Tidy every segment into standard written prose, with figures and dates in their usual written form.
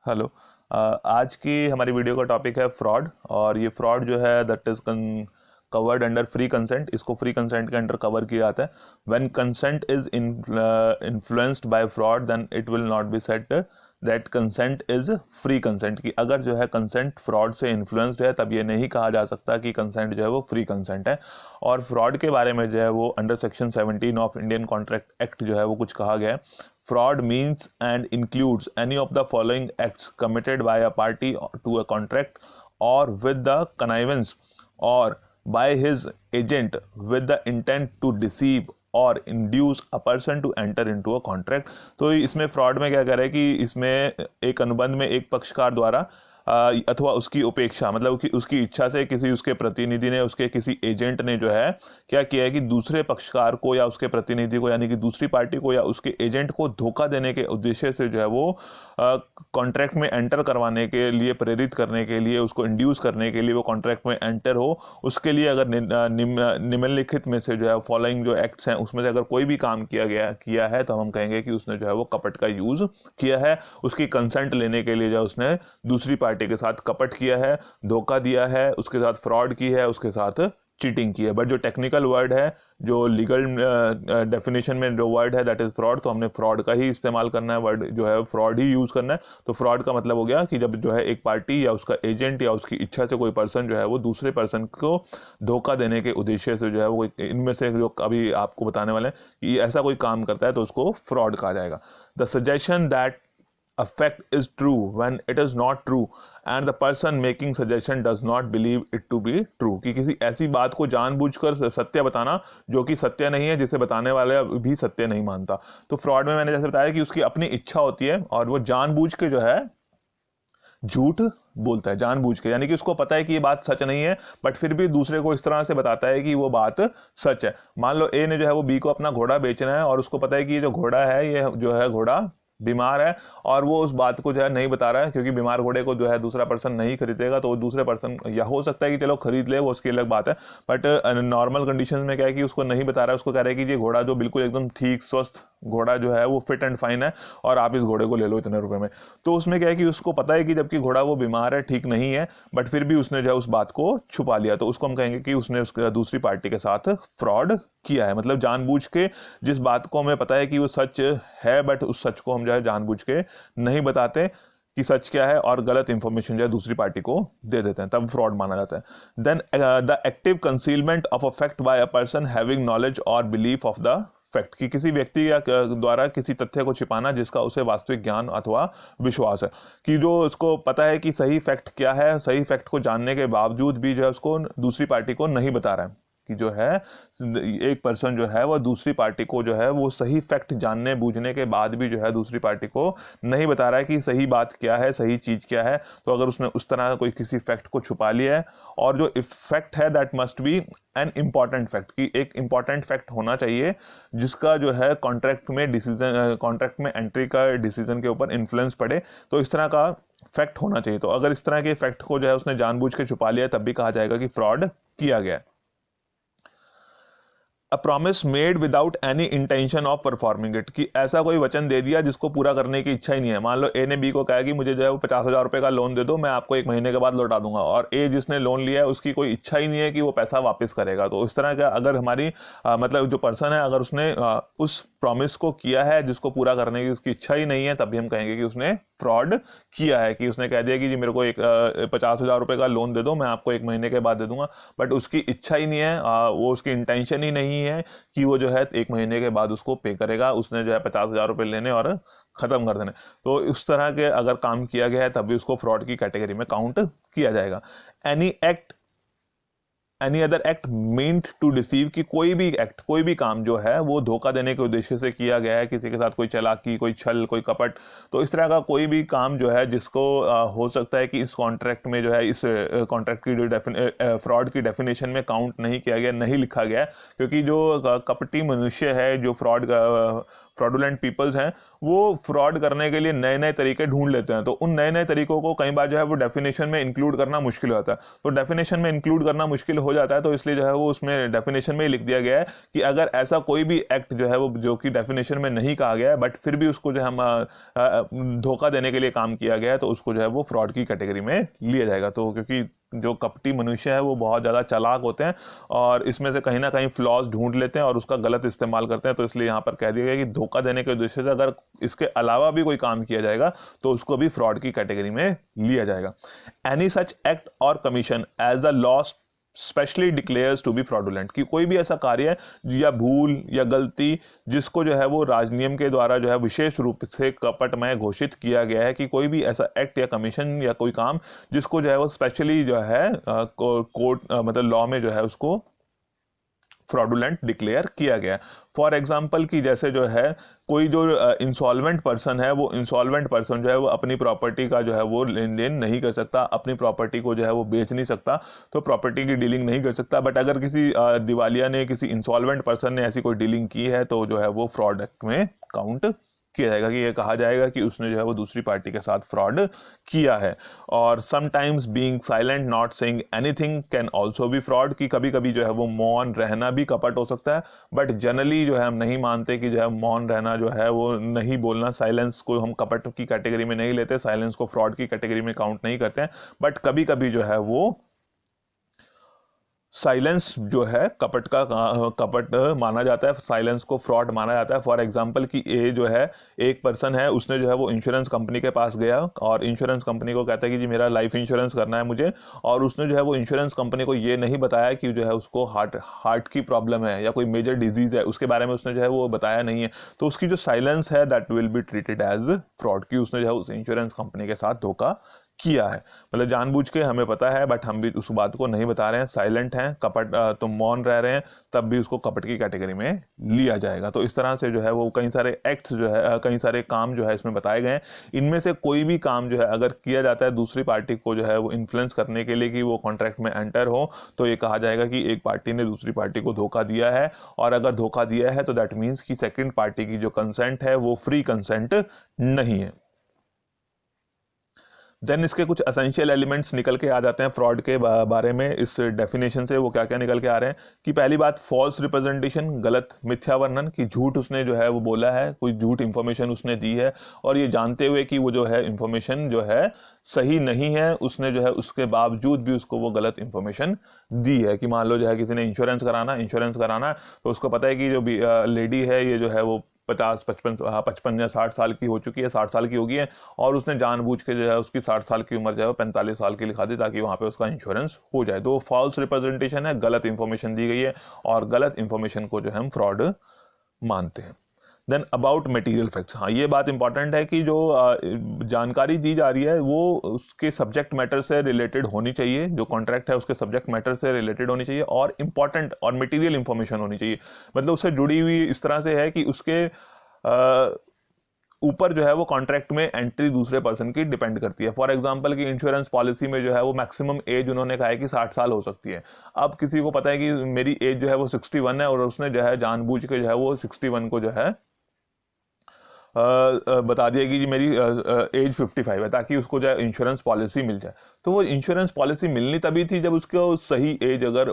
Hello. आज की हमारी वीडियो का टॉपिक है फ्रॉड। और ये फ्रॉड जो है that is covered under free consent. इसको फ्री कंसेंट के अंडर कवर किया जाता है। When consent is influenced by fraud then it will not be said that consent is free consent. की अगर जो है कंसेंट फ्रॉड से इन्फ्लुएंस्ड है तब ये नहीं कहा जा सकता कि कंसेंट जो है वो फ्री कंसेंट है। और फ्रॉड के बारे में जो है वो under section 17 of Indian contract act जो है वो कुछ कहा गया है। Fraud means and includes any of the following acts committed by a party to a contract or with the connivance or by his agent with the intent to deceive और induce a person to enter into a contract। तो इसमें fraud में क्या करे कि इसमें एक अनुबंध में एक पक्षकार द्वारा अथवा उसकी उपेक्षा मतलब कि उसकी इच्छा से किसी उसके प्रतिनिधि ने उसके किसी एजेंट ने जो है क्या किया है कि दूसरे पक्षकार को या उसके प्रतिनिधि को यानी कि दूसरी पार्टी को या उसके एजेंट को धोखा देने के उद्देश्य से जो है वो कॉन्ट्रैक्ट में एंटर करवाने के लिए प्रेरित करने के लिए उसको इंड्यूस करने के लिए वो कॉन्ट्रैक्ट में एंटर हो। उसके लिए अगर निम्नलिखित में से जो है फॉलोइंग जो एक्ट्स हैं उसमें से अगर कोई भी काम किया है तो हम कहेंगे कि उसने जो है वो कपट का यूज किया है। उसकी कंसेंट लेने के लिए जो उसने दूसरी पार्टी के साथ कपट किया है, धोखा दिया है, उसके साथ फ्रॉड की है, उसके साथ चीटिंग की है। बट जो टेक्निकल वर्ड है, जो लीगल डेफिनेशन में जो वर्ड है दैट इज फ्रॉड, तो हमने फ्रॉड का ही इस्तेमाल करना है, वर्ड जो है फ्रॉड ही यूज करना है। तो फ्रॉड का मतलब हो गया कि जब जो है एक पार्टी या उसका एजेंट या उसकी इच्छा से कोई पर्सन जो है वो दूसरे पर्सन को धोखा देने के उद्देश्य से जो है वो इनमें से जो अभी आपको बताने वाले हैं कि ऐसा कोई काम करता है तो उसको फ्रॉड कहा जाएगा। The suggestion that a fact is true when it is not true and the person making suggestion does not believe it to be true। कि किसी ऐसी बात को जानबूझकर सत्य बताना जो कि सत्य नहीं है, जिसे बताने वाला भी सत्य नहीं मानता। तो फ्रॉड में मैंने जैसे बताया कि उसकी अपनी इच्छा होती है और वो जानबूझ के जो है झूठ बोलता है, जानबूझ के, यानी कि उसको पता है कि ये बात सच नहीं है बट फिर भी दूसरे को इस तरह से बताता है कि वो बात सच है। मान लो ए ने जो है वो बी को अपना घोड़ा बेचना है और उसको पता है कि ये जो घोड़ा है ये जो है घोड़ा बीमार है और वो उस बात को जो है नहीं बता रहा है क्योंकि बीमार घोड़े को जो है दूसरा पर्सन नहीं खरीदेगा। तो वो दूसरे पर्सन या हो सकता है कि चलो खरीद ले, वो उसकी अलग बात है, बट नॉर्मल कंडीशन में क्या है कि उसको नहीं बता रहा है, उसको कह रहा है कि ये घोड़ा जो बिल्कुल एकदम ठीक स्वस्थ घोड़ा जो है वो फिट एंड फाइन है और आप इस घोड़े को ले लो इतने रुपए में। तो उसमें क्या है कि उसको पता है कि जबकि घोड़ा वो बीमार है, ठीक नहीं है, बट फिर भी उसने जो है उस बात को छुपा लिया। तो उसको हम कहेंगे कि उसने उसके दूसरी पार्टी के साथ फ्रॉड किया है। मतलब जानबूझ के जिस बात को हमें पता है कि वो सच है बट उस सच को हम जो है जानबूझ के नहीं बताते कि सच क्या है और गलत इंफॉर्मेशन जो है दूसरी पार्टी को दे देते हैं, तब फ्रॉड माना जाता है। Then the active concealment of a fact by a person having knowledge और बिलीफ ऑफ द फैक्ट। कि किसी व्यक्ति या द्वारा किसी तथ्य को छिपाना जिसका उसे वास्तविक ज्ञान अथवा विश्वास है। कि जो उसको पता है कि सही फैक्ट क्या है, सही फैक्ट को जानने के बावजूद भी जो है उसको दूसरी पार्टी को नहीं बता रहा है। कि जो है एक पर्सन जो है वो दूसरी पार्टी को जो है वो सही फैक्ट जानने बूझने के बाद भी जो है दूसरी पार्टी को नहीं बता रहा है कि सही बात क्या है, सही चीज क्या है। तो अगर उसने उस तरह कोई किसी फैक्ट को छुपा लिया है और जो फैक्ट है that must be an important fact, कि एक इंपॉर्टेंट फैक्ट होना चाहिए जिसका जो है कॉन्ट्रैक्ट में डिसीजन, कॉन्ट्रैक्ट में एंट्री का डिसीजन के ऊपर इन्फ्लुएंस पड़े, तो इस तरह का फैक्ट होना चाहिए। तो अगर इस तरह के फैक्ट को जो है उसने जानबूझ के छुपा लिया तब भी कहा जाएगा कि फ्रॉड किया गया है। A promise made without any intention of performing it. कि ऐसा कोई वचन दे दिया जिसको पूरा करने की इच्छा ही नहीं है। मान लो ए ने बी को कहा कि मुझे जो है वो 50,000 रुपए का लोन दे दो, मैं आपको एक महीने के बाद लौटा दूंगा, और ए जिसने लोन लिया है उसकी कोई इच्छा ही नहीं है कि वो पैसा वापस करेगा। तो इस तरह का अगर हमारी मतलब जो पर्सन है अगर उसने उस प्रॉमिस को किया है जिसको पूरा करने की उसकी इच्छा ही नहीं है तब भी हम कहेंगे कि उसने फ्रॉड किया है। कि उसने कह दिया कि जी मेरे को एक 50,000 रुपए का लोन दे दो, मैं आपको एक महीने के बाद दे दूंगा, बट उसकी इच्छा ही नहीं है, वो उसकी इंटेंशन ही नहीं है कि वो जो है एक महीने के बाद उसको पे करेगा। उसने जो है 50,000 रुपए लेने और खत्म कर देने। तो उस तरह के अगर काम किया गया है तब भी उसको फ्रॉड की कैटेगरी में काउंट किया जाएगा। Any other act meant to deceive. की कोई भी एक्ट, कोई भी काम जो है वो धोखा देने के उद्देश्य से किया गया है, किसी के साथ कोई चालाकी, कोई छल, कोई कपट, तो इस तरह का कोई भी काम जो है जिसको हो सकता है कि इस कॉन्ट्रैक्ट में जो है इस कॉन्ट्रैक्ट की जो फ्रॉड की डेफिनेशन में काउंट नहीं किया गया, नहीं लिखा गया, क्योंकि जो कपटी मनुष्य है, जो फ्रॉडुलेंट पीपल्स हैं वो फ्रॉड करने के लिए नए नए तरीके ढूंढ लेते हैं। तो उन नए नए तरीकों को कई बार जो है वो डेफिनेशन में इंक्लूड करना मुश्किल होता है। तो डेफिनेशन में इंक्लूड करना मुश्किल हो जाता है, तो इसलिए जो है वो उसमें डेफिनेशन में ही लिख दिया गया है कि अगर ऐसा कोई भी एक्ट जो है वो जो कि डेफिनेशन में नहीं कहा गया है बट फिर भी उसको जो है हम धोखा देने के लिए काम किया गया है, तो उसको जो है वो फ्रॉड की कैटेगरी में लिया जाएगा। तो क्योंकि जो कपटी मनुष्य है वो बहुत ज़्यादा चालाक होते हैं और इसमें से कहीं ना कहीं फ्लॉज ढूंढ लेते हैं और उसका गलत इस्तेमाल करते हैं, तो इसलिए यहाँ पर कह दिया गया कि धोखा देने के उद्देश्य से अगर इसके अलावा भी कोई काम किया जाएगा तो उसको भी फ्रॉड की कैटेगरी में लिया जाएगा। एनी सच एक्ट और commission as a law specially declares to be fraudulent, कि कोई भी ऐसा कार्य या भूल या गलती जिसको जो है वो राजनियम के द्वारा जो है विशेष रूप से कपटमय घोषित किया गया है, कि कोई भी ऐसा एक्ट या कमीशन या कोई काम जिसको जो है वो स्पेशली जो है कोर्ट मतलब लॉ में जो है उसको फ्रॉडुलेंट डिक्लेयर किया गया। फॉर एग्जाम्पल कि जैसे जो है कोई जो इंसॉल्वेंट पर्सन है वो इंसॉल्वेंट पर्सन जो है वो अपनी प्रॉपर्टी का जो है वो लेन देन नहीं कर सकता, अपनी प्रॉपर्टी को जो है वो बेच नहीं सकता, तो प्रॉपर्टी की डीलिंग नहीं कर सकता। बट अगर किसी दिवालिया ने किसी इंसॉल्वेंट पर्सन ने ऐसी कोई डीलिंग की है तो जो है वो फ्रॉड एक्ट में काउंट किया जाएगा, कि ये कहा जाएगा कि उसने जो है वो दूसरी पार्टी के साथ फ्रॉड किया है। और sometimes being silent not saying anything can also be fraud, कि कभी कभी जो है वो मौन रहना भी कपट हो सकता है। बट जनरली जो है हम नहीं मानते कि जो है मौन रहना जो है वो नहीं बोलना, साइलेंस को हम कपट की कैटेगरी में नहीं लेते, साइलेंस को फ्रॉड की कैटेगरी में काउंट नहीं करते हैं। बट कभी कभी जो है वो साइलेंस जो है कपट का कपट माना जाता है, साइलेंस को फ्रॉड माना जाता है। फॉर एग्जांपल कि ए जो है एक पर्सन है, उसने जो है वो इंश्योरेंस कंपनी के पास गया और इंश्योरेंस कंपनी को कहता है कि जी मेरा लाइफ इंश्योरेंस करना है मुझे, और उसने जो है वो इंश्योरेंस कंपनी को ये नहीं बताया कि जो है उसको हार्ट की प्रॉब्लम है या कोई मेजर डिजीज है, उसके बारे में उसने जो है वो बताया नहीं है। तो उसकी जो साइलेंस है that will be treated as fraud, कि उसने जो है उस इंश्योरेंस कंपनी के साथ धोखा किया है। मतलब जानबूझ के हमें पता है बट हम भी उस बात को नहीं बता रहे हैं, साइलेंट हैं, कपट तो मौन रह रहे हैं, तब भी उसको कपट की कैटेगरी में लिया जाएगा। तो इस तरह से जो है वो कई सारे एक्ट्स जो है कई सारे काम जो है इसमें बताए गए हैं। इनमें से कोई भी काम जो है अगर किया जाता है दूसरी पार्टी को जो है वो इन्फ्लुएंस करने के लिए कि वो कॉन्ट्रैक्ट में एंटर हो, तो ये कहा जाएगा कि एक पार्टी ने दूसरी पार्टी को धोखा दिया है। और अगर धोखा दिया है तो दैट मीन्स कि सेकेंड पार्टी की जो कंसेंट है वो फ्री कंसेंट नहीं है। देन इसके कुछ असेंशियल एलिमेंट्स निकल के आ जाते हैं फ्रॉड के बारे में। इस डेफिनेशन से वो क्या क्या निकल के आ रहे हैं कि पहली बात फॉल्स रिप्रेजेंटेशन, गलत मिथ्या वर्णन, कि झूठ उसने जो है वो बोला है, कोई झूठ इंफॉर्मेशन उसने दी है और ये जानते हुए कि वो जो है इंफॉर्मेशन जो है सही नहीं है, उसने जो है उसके बावजूद भी उसको वो गलत इंफॉर्मेशन दी है। कि मान लो जो है किसी ने इंश्योरेंस कराना है तो उसको पता है कि जो लेडी है ये जो है वो 55 या 60 साल की हो चुकी है, 60 साल की होगी है, और उसने जानबूझ के जो है उसकी 60 साल की उम्र जो है 45 साल की लिखा दी ताकि वहां पे उसका इंश्योरेंस हो जाए। तो फॉल्स रिप्रेजेंटेशन है, गलत इंफॉर्मेशन दी गई है और गलत इंफॉर्मेशन को जो है हम फ्रॉड मानते हैं। देन अबाउट मटेरियल फैक्ट्स, हाँ ये बात इंपॉर्टेंट है कि जो जानकारी दी जा रही है वो उसके सब्जेक्ट मैटर से रिलेटेड होनी चाहिए, जो कॉन्ट्रैक्ट है उसके सब्जेक्ट मैटर से रिलेटेड होनी चाहिए और इंपॉर्टेंट और मटेरियल इंफॉर्मेशन होनी चाहिए। मतलब उससे जुड़ी हुई इस तरह से है कि उसके ऊपर जो है वो कॉन्ट्रैक्ट में एंट्री दूसरे पर्सन की डिपेंड करती है। फॉर एग्जांपल कि इंश्योरेंस पॉलिसी में जो है वो मैक्सिमम एज उन्होंने कहा है कि 60 साल हो सकती है। अब किसी को पता है कि मेरी एज जो है वो 61 है और उसने जो है जानबूझ के जो है वो 61 को जो है बता दिया कि जी मेरी एज 55 है ताकि उसको जो है इंश्योरेंस पॉलिसी मिल जाए। तो वो इंश्योरेंस पॉलिसी मिलनी तभी थी जब उसको सही एज अगर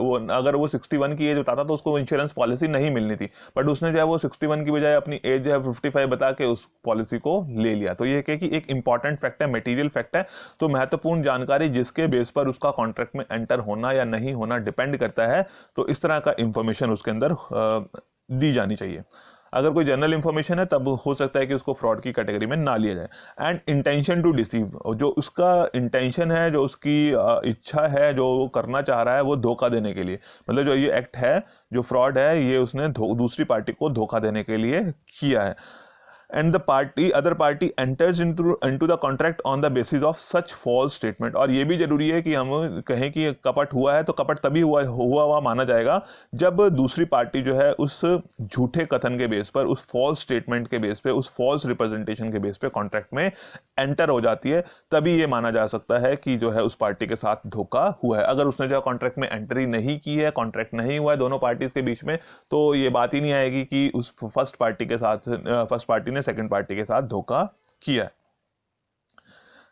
वो 61 की एज बताता तो उसको इंश्योरेंस पॉलिसी नहीं मिलनी थी। बट उसने जो है वो 61 की बजाय अपनी एज जो है 55 बता के उस पॉलिसी को ले लिया। तो ये कि एक इंपॉर्टेंट फैक्ट है, मटेरियल फैक्ट है। तो महत्वपूर्ण जानकारी जिसके बेस पर उसका कॉन्ट्रैक्ट में एंटर होना या नहीं होना डिपेंड करता है, तो इस तरह का इंफॉर्मेशन उसके अंदर दी जानी चाहिए। अगर कोई जनरल इंफॉर्मेशन है तब हो सकता है कि उसको फ्रॉड की कैटेगरी में ना लिया जाए। एंड इंटेंशन टू डिसीव, जो उसका इंटेंशन है, जो उसकी इच्छा है, जो वो करना चाह रहा है वो धोखा देने के लिए, मतलब जो ये एक्ट है जो फ्रॉड है ये उसने दूसरी पार्टी को धोखा देने के लिए किया है। And the party other party enters into the contract on the basis of such false statement. और ये भी जरूरी है कि हम कहें कि कपट हुआ है तो कपट तभी हुआ माना जाएगा जब दूसरी पार्टी जो है उस झूठे कथन के बेस पर, उस फॉल्स स्टेटमेंट के बेस पे, उस फॉल्स रिप्रेजेंटेशन के बेस पे कॉन्ट्रैक्ट में एंटर हो जाती है, तभी ये माना जा सकता है कि जो है उस पार्टी के साथ धोखा हुआ है। अगर उसने जो है कॉन्ट्रैक्ट में एंट्री नहीं की है, कॉन्ट्रैक्ट नहीं हुआ है दोनों पार्टीज के बीच में, तो ये बात ही नहीं आएगी कि उस फर्स्ट पार्टी ने सेकंड पार्टी के साथ धोखा किया है।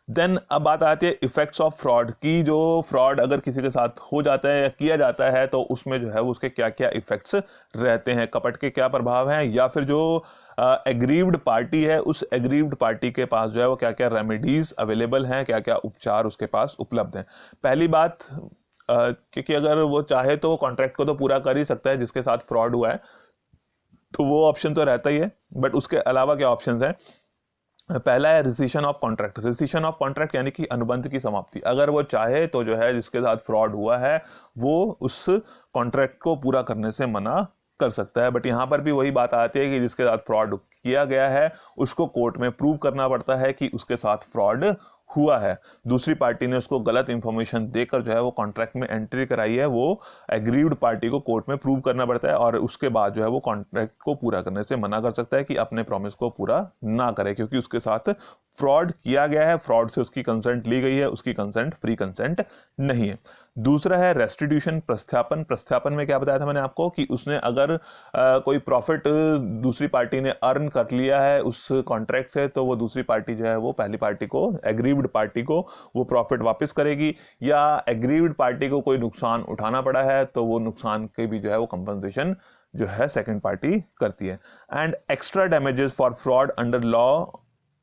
देन अब बात आती है इफेक्ट्स ऑफ फ्रॉड की। जो फ्रॉड अगर किसी के साथ हो जाता है या किया जाता है तो उसमें जो है उसके क्या क्या इफेक्ट्स रहते हैं, कपट के क्या प्रभाव हैं, या फिर जो एग्रीव्ड पार्टी है उस एग्रीव्ड पार्टी के पास जो है वो क्या क्या रेमेडीज अवेलेबल हैं, क्या क्या उपचार उसके पास उपलब्ध हैं। पहली बात, क्योंकि अगर वो चाहे तो वो कॉन्ट्रैक्ट को तो पूरा कर ही सकता है जिसके साथ फ्रॉड हुआ है, तो वो ऑप्शन तो रहता ही है। बट उसके अलावा क्या ऑप्शंस हैं? पहला है रिसिशन ऑफ कॉन्ट्रैक्ट। रिसिशन ऑफ कॉन्ट्रैक्ट यानी कि अनुबंध की समाप्ति। अगर वो चाहे तो जो है जिसके साथ फ्रॉड हुआ है वो उस कॉन्ट्रैक्ट को पूरा करने से मना कर सकता है। बट यहां पर भी वही बात आती है कि जिसके साथ फ्रॉड किया गया है उसको कोर्ट में प्रूव करना पड़ता है कि उसके साथ फ्रॉड हुआ है। दूसरी पार्टी ने उसको गलत इंफॉर्मेशन देकर जो है वो कॉन्ट्रैक्ट में एंट्री कराई है, वो एग्रीव्ड पार्टी को कोर्ट में प्रूव करना पड़ता है और उसके बाद जो है वो कॉन्ट्रैक्ट को पूरा करने से मना कर सकता है कि अपने प्रॉमिस को पूरा ना करे, क्योंकि उसके साथ फ्रॉड किया गया है, फ्रॉड से उसकी कंसेंट ली गई है, उसकी कंसेंट फ्री कंसेंट नहीं है। दूसरा है रेस्टिट्यूशन, प्रस्थापन। प्रस्थापन में क्या बताया था मैंने आपको कि उसने अगर कोई प्रॉफिट दूसरी पार्टी ने अर्न कर लिया है उस कॉन्ट्रैक्ट से, तो वो दूसरी पार्टी जो है वो पहली पार्टी को, एग्रीव्ड पार्टी को वो प्रॉफिट वापस करेगी, या एग्रीव्ड पार्टी को कोई नुकसान उठाना पड़ा है तो वो नुकसान के भी जो है वो कंपनसेशन जो है सेकंड पार्टी करती है। And extra damages for fraud under law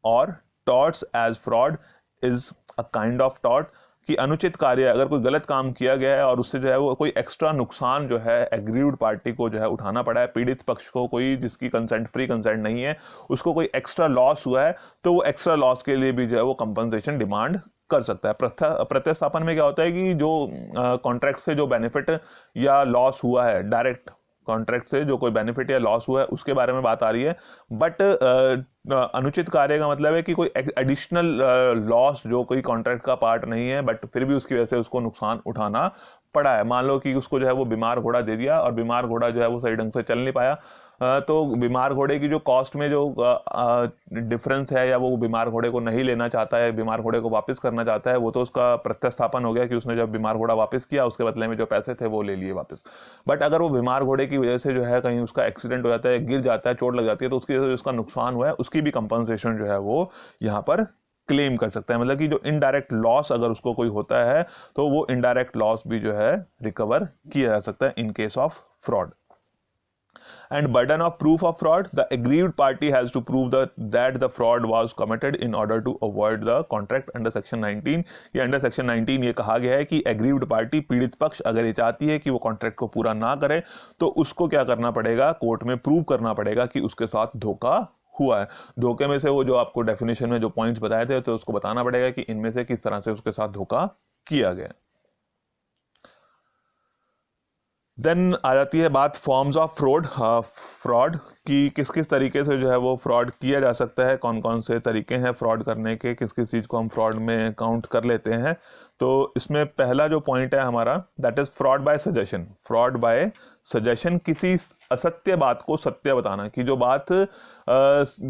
और torts as fraud is a kind of tort. कि अनुचित कार्य, अगर कोई गलत काम किया गया है और उससे जो है वो कोई एक्स्ट्रा नुकसान जो है एग्रीव्ड पार्टी को जो है उठाना पड़ा है, पीड़ित पक्ष को, कोई जिसकी कंसेंट फ्री कंसेंट नहीं है उसको कोई एक्स्ट्रा लॉस हुआ है, तो वो एक्स्ट्रा लॉस के लिए भी जो है वो कंपनसेशन डिमांड कर सकता है। प्रतिस्थापन में क्या होता है कि जो कॉन्ट्रैक्ट से जो बेनिफिट या लॉस हुआ है, डायरेक्ट कॉन्ट्रैक्ट से जो कोई बेनिफिट या लॉस हुआ है उसके बारे में बात आ रही है। बट अनुचित कार्य का मतलब है कि कोई एडिशनल लॉस जो कोई कॉन्ट्रैक्ट का पार्ट नहीं है बट फिर भी उसकी वजह से उसको नुकसान उठाना पड़ा है। मान लो कि उसको जो है वो बीमार घोड़ा दे दिया और बीमार घोड़ा जो है वो सही ढंग से चल नहीं पाया, तो बीमार घोड़े की जो कॉस्ट में जो डिफरेंस है, या वो बीमार घोड़े को नहीं लेना चाहता है, बीमार घोड़े को वापस करना चाहता है, वो तो उसका प्रतिस्थापन हो गया कि उसने जब बीमार घोड़ा वापस किया उसके बदले में जो पैसे थे वो ले लिए वापस। बट अगर वो बीमार घोड़े की वजह से जो है कहीं उसका एक्सीडेंट हो जाता है, गिर जाता है, चोट लग जाती है, तो उसकी वजह से उसका नुकसान हुआ है उसकी भी कंपनसेशन जो है वो यहाँ पर क्लेम कर सकता है। मतलब कि जो इनडायरेक्ट लॉस अगर उसको कोई होता है तो वो इनडायरेक्ट लॉस भी जो है रिकवर किया जा सकता है in case of fraud. And burden of proof of fraud, the aggrieved party has to prove that the fraud was committed in order to avoid the contract under section 19। ये under section 19 ये कहा गया है कि aggrieved party, पीड़ित पक्ष, अगर ये चाहती है कि वो कॉन्ट्रैक्ट को पूरा ना करे तो उसको क्या करना पड़ेगा, कोर्ट में प्रूव करना पड़ेगा कि उसके साथ धोखा हुआ है। धोखे में से वो जो आपको डेफिनेशन में जो पॉइंट्स बताए थे तो उसको बताना पड़ेगा कि इनमें से किस तरह से उसके साथ धोखा किया गया। देन आ जाती है बात फॉर्म्स ऑफ फ्रॉड। फ्रॉड की किस किस तरीके से जो है वो फ्रॉड किया जा सकता है, कौन कौन से तरीके हैं फ्रॉड करने के, किस किस चीज़ को हम फ्रॉड में काउंट कर लेते हैं। तो इसमें पहला जो पॉइंट है हमारा, that is fraud bye suggestion. Fraud bye suggestion, किसी असत्य बात को सत्य बताना, कि जो बात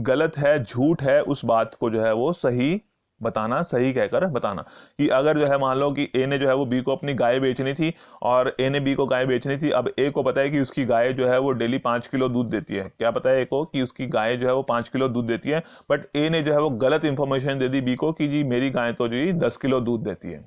गलत है, झूठ है, उस बात को जो है वो सही बताना, सही कहकर बताना। कि अगर जो है मान लो कि ए ने जो है वो बी को अपनी गाय बेचनी थी और ए ने बी को गाय बेचनी थी। अब ए को पता है कि उसकी गाय जो है वो डेली 5 किलो दूध देती है। क्या पता है ए को कि उसकी गाय जो है वो 5 किलो दूध देती है, बट ए ने जो है वो गलत इंफॉर्मेशन दे दी बी को कि जी मेरी गाय तो जी 10 किलो दूध देती है।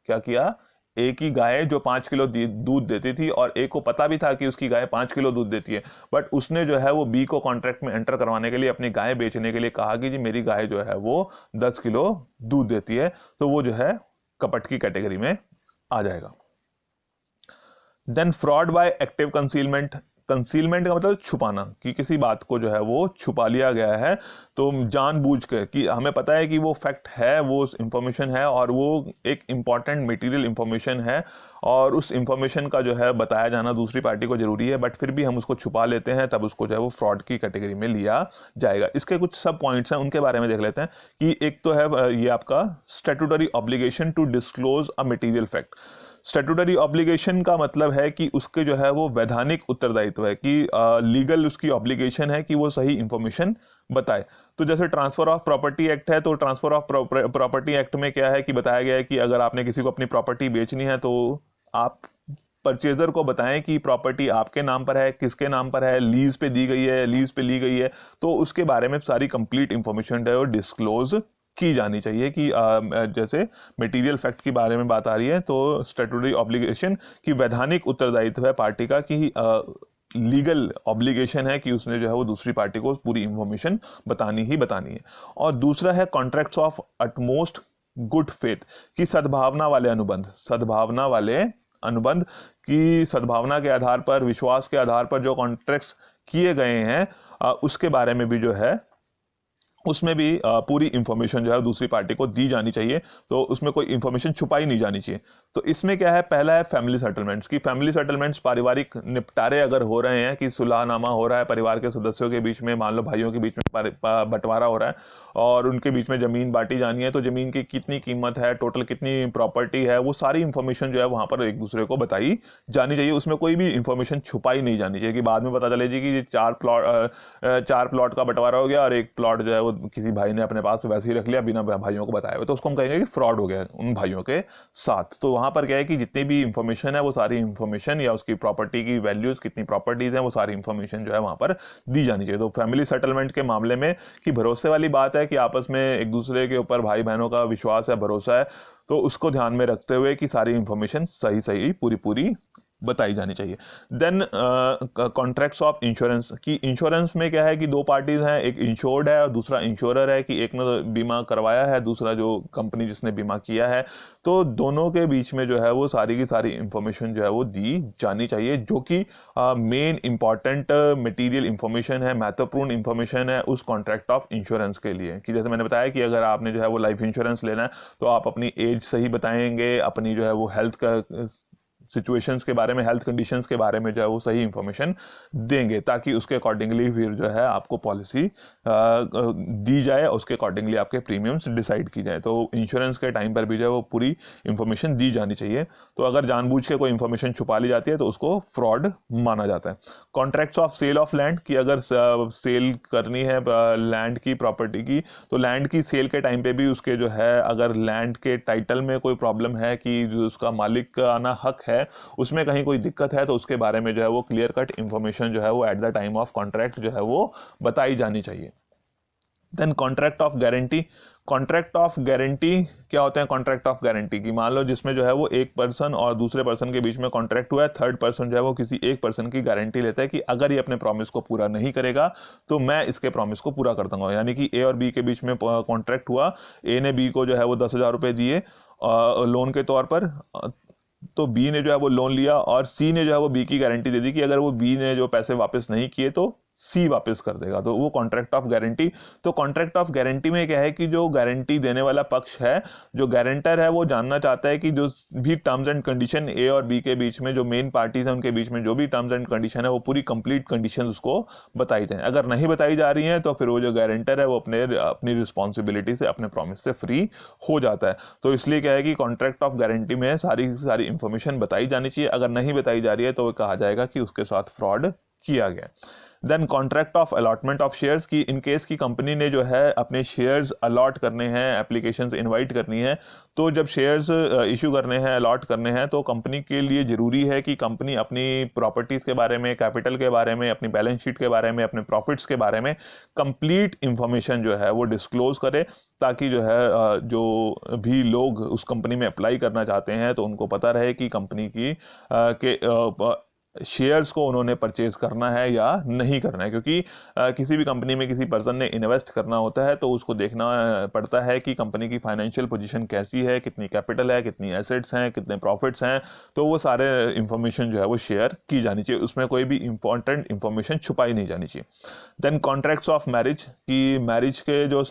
क्या किया, ए की गाय जो 5 किलो दूध देती थी और ए को पता भी था कि उसकी गाय 5 किलो दूध देती है, बट उसने जो है वो बी को कॉन्ट्रैक्ट में एंटर करवाने के लिए, अपनी गाय बेचने के लिए कहा कि जी मेरी गाय जो है वो 10 किलो दूध देती है, तो वो जो है कपट की कैटेगरी में आ जाएगा। Than fraud by active concealment, concealment का मतलब छुपाना, कि किसी बात को जो है वो छुपा लिया गया है, तो जानबूझ के, कि हमें पता है कि वो फैक्ट है, वो इंफॉर्मेशन है और वो एक इंपॉर्टेंट मटेरियल इंफॉर्मेशन है और उस इंफॉर्मेशन का जो है बताया जाना दूसरी पार्टी को जरूरी है, बट फिर भी हम उसको छुपा लेते हैं, तब उसको जो है वो फ्रॉड की कैटेगरी में लिया जाएगा। इसके कुछ सब पॉइंट्स हैं, उनके बारे में देख लेते हैं। कि एक तो है ये आपका statutory obligation to disclose a material fact. Statutory obligation का मतलब है कि उसके जो है वो वैधानिक उत्तरदायित्व है, कि लीगल उसकी ऑब्लिगेशन है कि वो सही इंफॉर्मेशन बताए। तो जैसे ट्रांसफर ऑफ प्रॉपर्टी एक्ट है, तो ट्रांसफर ऑफ प्रॉपर्टी एक्ट में क्या है कि बताया गया है कि अगर आपने किसी को अपनी प्रॉपर्टी बेचनी है तो आप परचेजर को बताएं कि प्रॉपर्टी आपके नाम पर है, किसके नाम पर है, लीज पे दी गई है, लीज पे ली गई है, तो उसके बारे में सारी कंप्लीट इंफॉर्मेशन जो है वो डिस्क्लोज की जानी चाहिए। कि जैसे मटेरियल फैक्ट के बारे में बात आ रही है, तो स्टैट्यूटरी ऑब्लिगेशन की वैधानिक उत्तरदायित्व है पार्टी का, कि लीगल ऑब्लिगेशन है कि उसने जो है वो दूसरी पार्टी को पूरी इंफॉर्मेशन बतानी ही बतानी है। और दूसरा है contracts of utmost good faith, की सद्भावना वाले अनुबंध, सद्भावना वाले अनुबंध, की सद्भावना के आधार पर, विश्वास के आधार पर जो कॉन्ट्रैक्ट्स किए गए हैं उसके बारे में भी जो है उसमें भी पूरी इंफॉर्मेशन जो है दूसरी पार्टी को दी जानी चाहिए, तो उसमें कोई इंफॉर्मेशन छुपाई नहीं जानी चाहिए। तो इसमें क्या है, पहला है फैमिली सेटलमेंट्स, की फैमिली सेटलमेंट्स पारिवारिक निपटारे अगर हो रहे हैं, कि सुलहनामा हो रहा है परिवार के सदस्यों के बीच में, मान लो भाइयों के बीच में बंटवारा हो रहा है और उनके बीच में जमीन बांटी जानी है, तो जमीन की कितनी कीमत है, टोटल कितनी प्रॉपर्टी है, वो सारी इंफॉर्मेशन जो है वहां पर एक दूसरे को बताई जानी चाहिए। उसमें कोई भी इंफॉर्मेशन छुपाई नहीं जानी चाहिए, कि बाद में पता चले जी कि चार प्लॉट का बंटवारा हो गया और एक प्लॉट जो है वो किसी भाई ने अपने पास वैसे ही रख लिया बिना भाइयों को बताए हुए, तो उसको हम कहेंगे कि फ्रॉड हो गया उन भाइयों के साथ। तो वहां पर क्या है कि जितनी भी इंफॉर्मेशन है वो सारी इंफॉर्मेशन, या उसकी प्रॉपर्टी की वैल्यूज, कितनी प्रॉपर्टीज हैं, वो सारी इंफॉर्मेशन जो है वहां पर दी जानी चाहिए। तो फैमिली सेटलमेंट के मामले में कि भरोसे वाली बात है, कि आपस में एक दूसरे के ऊपर भाई बहनों का विश्वास है, भरोसा है, तो उसको ध्यान में रखते हुए कि सारी इंफॉर्मेशन सही सही पूरी पूरी बताई जानी चाहिए। देन कॉन्ट्रैक्ट्स ऑफ इंश्योरेंस, की इंश्योरेंस में क्या है कि दो पार्टीज हैं, एक इंश्योर्ड है और दूसरा इंश्योरर है, कि एक ने बीमा करवाया है, दूसरा जो कंपनी जिसने बीमा किया है, तो दोनों के बीच में जो है वो सारी की सारी इंफॉर्मेशन जो है वो दी जानी चाहिए, जो कि मेन इंपॉर्टेंट मटेरियल इंफॉर्मेशन है, महत्वपूर्ण इंफॉर्मेशन है उस कॉन्ट्रैक्ट ऑफ इंश्योरेंस के लिए। कि जैसे मैंने बताया कि अगर आपने जो है वो लाइफ इंश्योरेंस लेना है, तो आप अपनी एज सही बताएंगे, अपनी जो है वो हेल्थ का सिचुएशंस के बारे में, हेल्थ कंडीशंस के बारे में जो है वो सही इंफॉर्मेशन देंगे, ताकि उसके अकॉर्डिंगली फिर जो है आपको पॉलिसी दी जाए, उसके अकॉर्डिंगली आपके प्रीमियम्स डिसाइड की जाए। तो इंश्योरेंस के टाइम पर भी जो है वो पूरी इंफॉर्मेशन दी जानी चाहिए। तो अगर जानबूझ के कोई इंफॉर्मेशन छुपा ली जाती है तो उसको फ्रॉड माना जाता है। Contracts of sale of land, की अगर सेल करनी है लैंड की, प्रॉपर्टी की, तो लैंड की सेल के टाइम पे भी उसके जो है अगर लैंड के टाइटल में कोई प्रॉब्लम है, कि जो उसका मालिक का आना हक है उसमें कहीं कोई दिक्कत है, तो उसके बारे में जो है वो क्लियर कट इंफॉर्मेशन जो है वो at the time of contract जो है वो बताई जानी चाहिए। Then contract of guarantee, contract of guarantee क्या होते हैं? कॉन्ट्रैक्ट ऑफ गारंटी की, मान लो जिसमें जो है वो एक पर्सन और दूसरे पर्सन के बीच में कॉन्ट्रैक्ट हुआ है, थर्ड पर्सन जो है वो किसी एक पर्सन की गारंटी लेता है कि अगर ये अपने प्रॉमिस को पूरा नहीं करेगा तो मैं इसके प्रॉमिस को पूरा कर दूंगा। यानी कि ए और बी के बीच में कॉन्ट्रैक्ट हुआ, ए ने बी को जो है वो 10,000 रुपए दिए लोन के तौर पर, तो बी ने जो है वो लोन लिया और सी ने जो है वो बी की गारंटी दे दी कि अगर वो बी ने जो पैसे वापस नहीं किए तो सी वापस कर देगा, तो वो कॉन्ट्रैक्ट ऑफ गारंटी। तो कॉन्ट्रैक्ट ऑफ गारंटी में क्या है कि जो गारंटी देने वाला पक्ष है, जो गारंटर है, वो जानना चाहता है कि जो भी टर्म्स एंड कंडीशन ए और बी के बीच में, जो मेन पार्टीज हैं उनके बीच में जो भी टर्म्स एंड कंडीशन है, वो पूरी कंप्लीट कंडीशन उसको बताई जाए। अगर नहीं बताई जा रही है तो फिर वो जो गारंटर है वो अपनी रिस्पॉन्सिबिलिटी से, अपने प्रॉमिस से फ्री हो जाता है। तो इसलिए क्या है कि कॉन्ट्रैक्ट ऑफ गारंटी में सारी सारी इंफॉर्मेशन बताई जानी चाहिए, अगर नहीं बताई जा रही है तो वो कहा जाएगा कि उसके साथ फ्रॉड किया गया। Then contract of allotment of shares, की इन केस की कंपनी ने जो है अपने शेयर्स अलॉट करने हैं, एप्लीकेशंस इनवाइट करनी है, तो जब शेयर्स इशू करने हैं, अलॉट करने हैं, तो कंपनी के लिए जरूरी है कि कंपनी अपनी प्रॉपर्टीज के बारे में, कैपिटल के बारे में, अपनी बैलेंस शीट के बारे में, अपने प्रॉफिट्स के बारे में कंप्लीट इंफॉर्मेशन जो है वो डिस्क्लोज करे, ताकि जो है जो भी लोग उस कंपनी में अप्लाई करना चाहते हैं तो उनको पता रहे कि कंपनी की के शेयर्स को उन्होंने परचेज करना है या नहीं करना है, क्योंकि किसी भी कंपनी में किसी पर्सन ने इन्वेस्ट करना होता है तो उसको देखना पड़ता है कि कंपनी की फाइनेंशियल पोजीशन कैसी है, कितनी कैपिटल है, कितनी एसेट्स हैं, कितने प्रॉफिट्स हैं, तो वो सारे इंफॉर्मेशन जो है वो शेयर की जानी चाहिए, उसमें कोई भी इंपॉर्टेंट इंफॉर्मेशन छुपाई नहीं जानी चाहिए। देन कॉन्ट्रैक्ट्स ऑफ मैरिज, की मैरिज के जो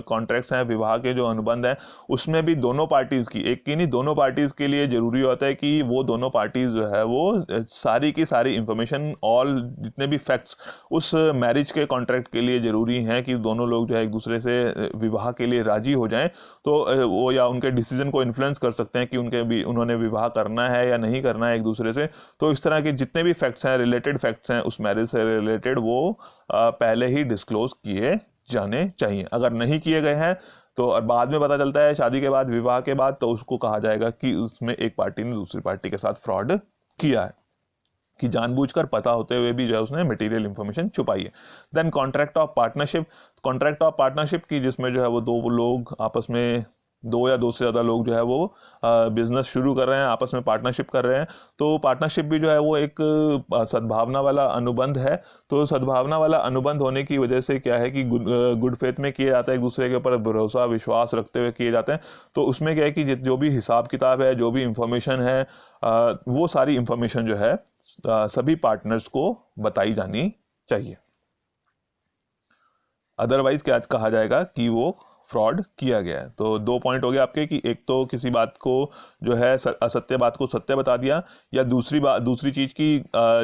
कॉन्ट्रैक्ट्स हैं, विवाह के जो अनुबंध हैं, उसमें भी दोनों पार्टीज़ की, एक की नहीं दोनों पार्टीज़ के लिए ज़रूरी होता है कि वो दोनों पार्टीज़ जो है वो सारी की सारी इंफॉर्मेशन, ऑल जितने भी फैक्ट्स उस मैरिज के कॉन्ट्रैक्ट के लिए ज़रूरी हैं कि दोनों लोग जो है एक दूसरे से विवाह के लिए राजी हो जाएं, तो वो या उनके डिसीजन को इन्फ्लुएंस कर सकते हैं कि उन्होंने विवाह करना है या नहीं करना है एक दूसरे से। तो इस तरह के जितने भी फैक्ट्स हैं, रिलेटेड फैक्ट्स हैं उस मैरिज से रिलेटेड, वो पहले ही डिस्क्लोज किए जाने चाहिए। अगर नहीं किए गए हैं तो और बाद में पता चलता है शादी के बाद, विवाह के बाद, तो उसको कहा जाएगा कि उसमें एक पार्टी ने दूसरी पार्टी के साथ फ्रॉड किया है, कि जानबूझकर पता होते हुए भी जो है उसने मटेरियल इंफॉर्मेशन छुपाई है। Then contract of partnership, contract of partnership की जिसमें जो है वो दो लोग आपस में, दो या दो से ज़्यादा लोग जो है वो बिजनेस शुरू कर रहे हैं, आपस में पार्टनरशिप कर रहे हैं, तो पार्टनरशिप भी जो है वो एक सद्भावना वाला अनुबंध है। तो सद्भावना वाला अनुबंध होने की वजह से क्या है कि गुड फेथ में किए जाता है, एक दूसरे के ऊपर भरोसा विश्वास रखते हुए किए जाते हैं। तो उसमें क्या है कि जो भी हिसाब किताब है, जो भी इंफॉर्मेशन है, वो सारी इंफॉर्मेशन जो है सभी पार्टनर्स को बताई जानी चाहिए, अदरवाइज क्या कहा जाएगा कि वो फ्रॉड किया गया है। तो दो पॉइंट हो गए आपके, कि एक तो किसी बात को जो है असत्य बात को सत्य बता दिया, या दूसरी चीज की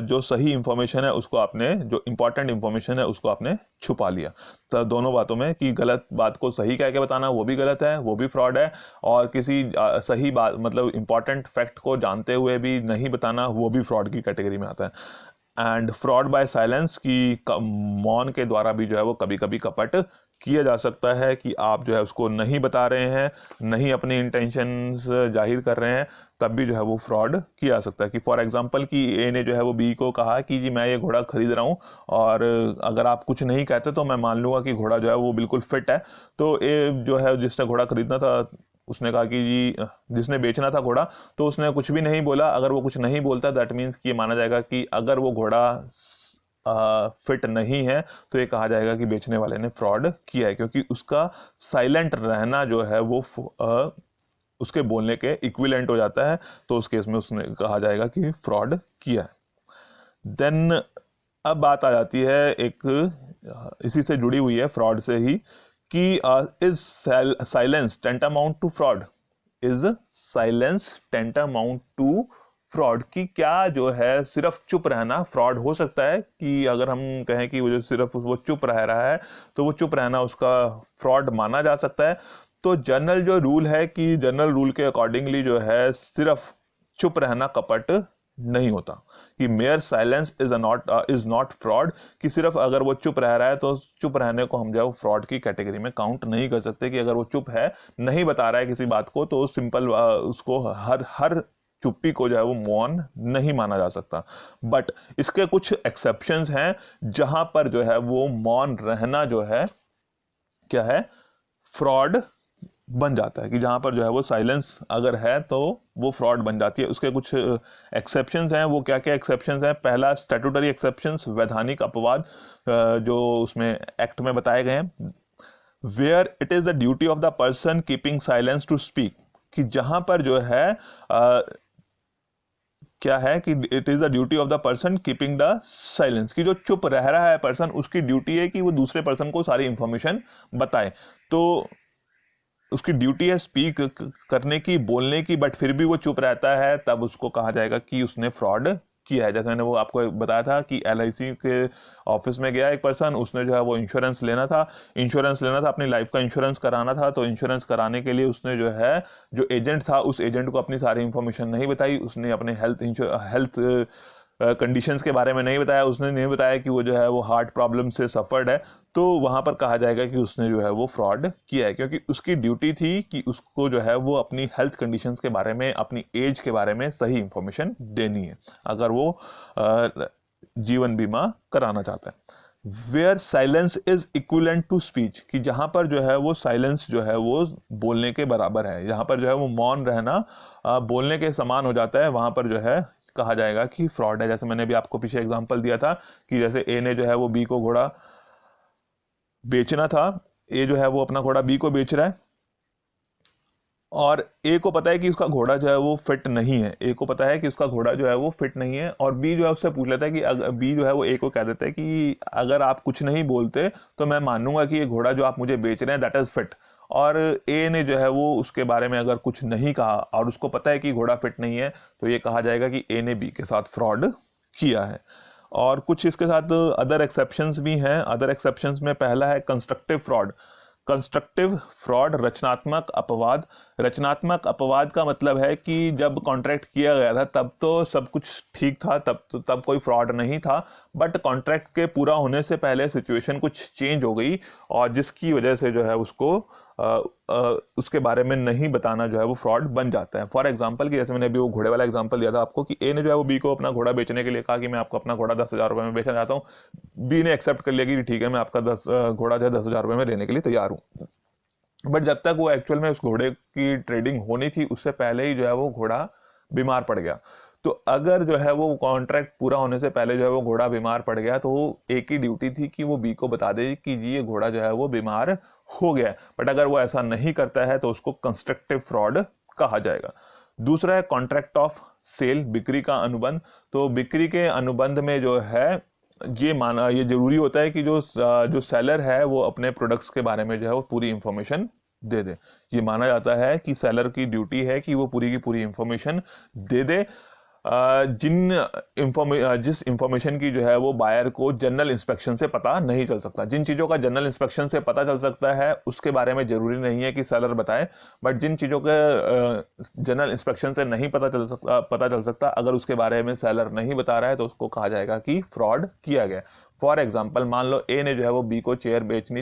जो सही इंफॉर्मेशन है उसको आपने, जो इंपॉर्टेंट इंफॉर्मेशन है उसको आपने छुपा लिया। तो दोनों बातों में कि गलत बात को सही कह के बताना वो भी गलत है, वो भी फ्रॉड है, और किसी सही बात मतलब इंपॉर्टेंट फैक्ट को जानते हुए भी नहीं बताना वो भी फ्रॉड की कैटेगरी में आता है। एंड फ्रॉड बाय साइलेंस, की मौन के द्वारा भी जो है वो कभी कभी कपट किया जा सकता है, कि आप जो है उसको नहीं बता रहे हैं, नहीं अपनी इंटेंशंस जाहिर कर रहे हैं, तब भी जो है वो फ्रॉड किया जा सकता है। कि फॉर एग्जांपल कि ए ने जो है वो बी को कहा कि जी मैं ये घोड़ा खरीद रहा हूँ, और अगर आप कुछ नहीं कहते तो मैं मान लूंगा कि घोड़ा जो है वो बिल्कुल फिट है। तो ए जो है जिसने घोड़ा खरीदना था उसने कहा कि जी, जिसने बेचना था घोड़ा, तो उसने कुछ भी नहीं बोला। अगर वो कुछ नहीं बोलता दैट मीन्स कि ये माना जाएगा कि अगर वो घोड़ा फिट नहीं है तो ये कहा जाएगा कि बेचने वाले ने फ्रॉड किया है, क्योंकि उसका साइलेंट रहना जो है वो उसके बोलने के इक्विवेलेंट हो जाता है। तो उस केस में उसने कहा जाएगा कि फ्रॉड किया है। देन अब बात आ जाती है एक इसी से जुड़ी हुई है, फ्रॉड से ही, कि is silence tantamount to fraud, is silence tantamount to fraud, की क्या जो है सिर्फ चुप रहना फ्रॉड हो सकता है? कि अगर हम कहें कि वो जो सिर्फ वो चुप रह रहा है तो वो चुप रहना उसका फ्रॉड माना जा सकता है? तो जनरल जो रूल है, कि जनरल रूल के अकॉर्डिंगली जो है सिर्फ चुप रहना कपट नहीं होता, कि mayor silence is not fraud, कि सिर्फ अगर वो चुप रह रहा है तो चुप रहने को हम जो फ्रॉड की कैटेगरी में काउंट नहीं कर सकते। कि अगर वो चुप है, नहीं बता रहा है किसी बात को, तो सिंपल उसको हर चुप्पी को जो है वो मौन नहीं माना जा सकता। बट इसके कुछ एक्सेप्शंस हैं जहां पर जो है वो मौन रहना जो है क्या है, फ्रॉड बन जाता है। कि जहां पर जो है वो साइलेंस अगर है तो वो फ्रॉड बन जाती है। उसके कुछ एक्सेप्शंस हैं। वो क्या क्या एक्सेप्शंस हैं? पहला, स्टैट्यूटरी एक्सेप्शंस, वैधानिक अपवाद जो उसमें एक्ट में बताए गए हैं। Where it is the duty of the person keeping silence to speak, कि जहां पर जो है क्या है कि it is the duty of the person keeping the silence, कि जो चुप रह रहा है पर्सन, उसकी ड्यूटी है कि वो दूसरे पर्सन को सारी इंफॉर्मेशन बताए। तो उसकी ड्यूटी है स्पीक करने की, बोलने की, बट फिर भी वो चुप रहता है, तब उसको कहा जाएगा कि उसने फ्रॉड किया है। जैसे मैंने वो आपको बताया था कि LIC के ऑफिस में गया एक पर्सन, उसने जो है वो इंश्योरेंस लेना था, अपनी लाइफ का इंश्योरेंस कराना था। तो इंश्योरेंस कराने के लिए उसने जो है, जो एजेंट था, उस एजेंट को अपनी सारी इंफॉर्मेशन नहीं बताई। उसने अपने हेल्थ कंडीशंस के बारे में नहीं बताया। उसने नहीं बताया कि वो जो है वो हार्ट प्रॉब्लम से सफर्ड है। तो वहां पर कहा जाएगा कि उसने जो है वो फ्रॉड किया है, क्योंकि उसकी ड्यूटी थी कि उसको जो है वो अपनी हेल्थ कंडीशंस के बारे में, अपनी एज के बारे में सही इंफॉर्मेशन देनी है, अगर वो जीवन बीमा कराना चाहता है। Where silence is equivalent to speech, कि जहां पर जो है वो साइलेंस जो है वो बोलने के बराबर है, जहां पर जो है वो मौन रहना बोलने के समान हो जाता है, वहां पर जो है कहा जाएगा कि फ्रॉड है। जैसे मैंने भी आपको पीछे एग्जांपल दिया था कि जैसे ए ने जो है वो बी को घोड़ा बेचना था, ए जो है वो अपना घोड़ा बी को बेच रहा है और ए को पता है कि उसका घोड़ा जो है वो फिट नहीं है, ए को पता है कि उसका घोड़ा जो है वो फिट नहीं है, और बी जो है उससे पूछ लेता है कि बी जो है वो ए को कह देता है कि अगर आप कुछ नहीं बोलते तो मैं मानूंगा कि ये घोड़ा जो आप मुझे बेच रहे हैं दैट इज फिट। और ए ने जो है वो उसके बारे में अगर कुछ नहीं कहा और उसको पता है कि घोड़ा फिट नहीं है, तो ये कहा जाएगा कि ए ने बी के साथ फ्रॉड किया है। और कुछ इसके साथ अदर एक्सेप्शंस भी हैं। अदर एक्सेप्शंस में पहला है कंस्ट्रक्टिव फ्रॉड। कंस्ट्रक्टिव फ्रॉड, रचनात्मक अपवाद। रचनात्मक अपवाद का मतलब है कि जब कॉन्ट्रैक्ट किया गया था तब तो सब कुछ ठीक था, तब कोई फ्रॉड नहीं था, बट कॉन्ट्रैक्ट के पूरा होने से पहले सिचुएशन कुछ चेंज हो गई और जिसकी वजह से जो है उसको उसके बारे में नहीं बताना जो है वो फ्रॉड बन जाता है। फॉर एग्जांपल कि जैसे मैंने अभी वो घोड़े वाला एग्जांपल दिया था आपको कि ए ने जो है वो बी को अपना घोड़ा बेचने के लिए कहा कि मैं आपको अपना घोड़ा 10,000 रुपये में बेचना चाहता हूँ। बी ने एक्सेप्ट कर लिया कि ठीक है, मैं आपका घोड़ा जो है 10,000 रुपये में लेने के लिए तैयार हूँ। बट जब तक वो एक्चुअल में उस घोड़े की ट्रेडिंग होनी थी उससे पहले ही जो है वो घोड़ा बीमार पड़ गया। तो अगर जो है वो कॉन्ट्रैक्ट पूरा होने से पहले जो है वो घोड़ा बीमार पड़ गया, तो ए की ड्यूटी थी कि वो बी को बता दे कि जी ये घोड़ा जो है वो बीमार हो गया। बट अगर वो ऐसा नहीं करता है तो उसको कंस्ट्रक्टिव फ्रॉड कहा जाएगा। दूसरा है कॉन्ट्रैक्ट ऑफ सेल, बिक्री का अनुबंध। तो बिक्री के अनुबंध में जो है ये जरूरी होता है कि जो सेलर है वो अपने प्रोडक्ट्स के बारे में जो है वो पूरी इंफॉर्मेशन दे दे। ये माना जाता है कि सेलर की ड्यूटी है कि वो पूरी की पूरी इंफॉर्मेशन दे दे। जिस इंफॉर्मेशन की जो है वो बायर को जनरल इंस्पेक्शन से पता नहीं चल सकता। जिन चीज़ों का जनरल इंस्पेक्शन से पता चल सकता है उसके बारे में जरूरी नहीं है कि सेलर बताए, बट जिन चीज़ों के जनरल इंस्पेक्शन से नहीं पता चल सकता अगर उसके बारे में सेलर नहीं बता रहा है तो उसको कहा जाएगा कि फ्रॉड किया गया। फॉर एग्जाम्पल मान लो ए ने जो है वो बी को चेयर बेचनी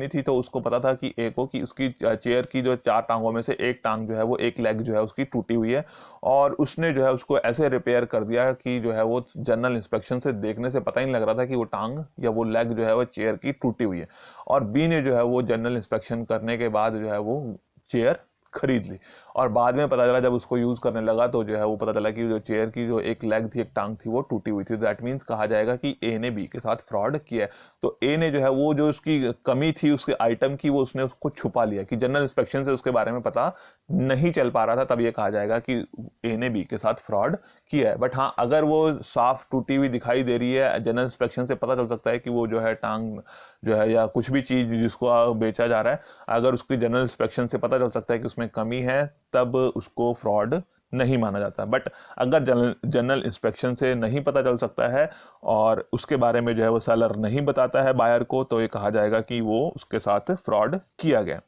थी, तो उसको पता था कि ए को कि उसकी चेयर की जो 4 टांगों में से एक टांग जो है वो एक लेग जो है उसकी टूटी हुई है, और उसने जो है उसको ऐसे रिपेयर कर दिया कि जो है वो जनरल इंस्पेक्शन से देखने से पता ही नहीं लग रहा था कि वो टांग या वो लेग जो है वो चेयर की टूटी हुई है। और बी ने जो है वो जनरल इंस्पेक्शन करने के बाद जो है वो चेयर खरीद ली, और बाद में पता चला जब उसको यूज करने लगा तो जो है वो पता चला कि जो चेयर की जो एक लेग थी, एक टांग थी, वो टूटी हुई थी। दैट मीन्स कहा जाएगा कि ए ने बी के साथ फ्रॉड किया है। तो ए ने जो है वो जो उसकी कमी थी उसके आइटम की, वो उसने उसको छुपा लिया कि जनरल इंस्पेक्शन से उसके बारे में पता नहीं चल पा रहा था, तब ये कहा जाएगा कि ए ने बी के साथ फ्रॉड किया है। बट हाँ, अगर वो साफ टूटी हुई दिखाई दे रही है, जनरल इंस्पेक्शन से पता चल सकता है कि वो जो है टांग जो है या कुछ भी चीज जिसको बेचा जा रहा है, अगर उसकी जनरल इंस्पेक्शन से पता चल सकता है कि उसमें कमी है, तब उसको फ्रॉड नहीं माना जाता। बट अगर जनरल इंस्पेक्शन से नहीं पता चल सकता है और उसके बारे में जो है वो सेलर नहीं बताता है बायर को, तो ये कहा जाएगा कि वो उसके साथ फ्रॉड किया गया।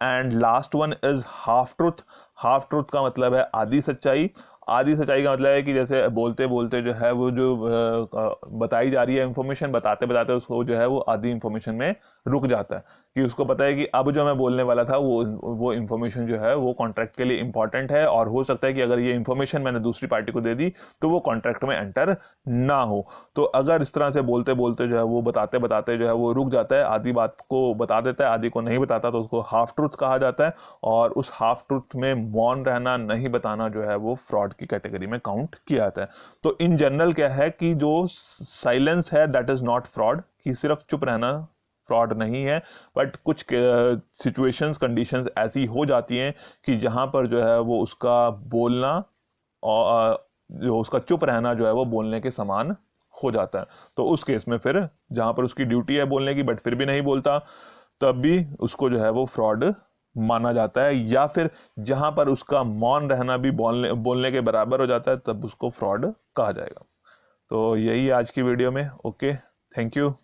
And last one is half truth. Half truth का मतलब है आधी सच्चाई। आधी सच्चाई का मतलब है कि जैसे बोलते बोलते जो है वो जो बताई जा रही है इंफॉर्मेशन, बताते बताते उसको जो है वो आधी इंफॉर्मेशन में रुक जाता है, कि उसको पता है कि अब जो मैं बोलने वाला था वो इंफॉर्मेशन जो है वो कॉन्ट्रैक्ट के लिए इंपॉर्टेंट है, और हो सकता है कि अगर ये इंफॉर्मेशन मैंने दूसरी पार्टी को दे दी तो वो कॉन्ट्रैक्ट में एंटर ना हो। तो अगर इस तरह से बोलते बोलते जो है वो बताते बताते जो है वो रुक जाता है, आधी बात को बता देता है, आधी को नहीं बताता, तो उसको हाफ ट्रूथ कहा जाता है। और उस हाफ ट्रूथ में मौन रहना, नहीं बताना जो है वो फ्रॉड की कैटेगरी में काउंट किया जाता है। तो इन जनरल क्या है कि जो साइलेंस है दैट इज नॉट फ्रॉड, कि सिर्फ चुप रहना फ्रॉड नहीं है, बट कुछ सिचुएशंस कंडीशंस ऐसी हो जाती हैं कि जहां पर जो है वो उसका बोलना और जो उसका चुप रहना जो है वो बोलने के समान हो जाता है। तो उस केस में फिर जहां पर उसकी ड्यूटी है बोलने की बट फिर भी नहीं बोलता, तब भी उसको जो है वो फ्रॉड माना जाता है। या फिर जहां पर उसका मौन रहना भी बोलने के बराबर हो जाता है, तब उसको फ्रॉड कहा जाएगा। तो यही आज की वीडियो में। Okay, thank you.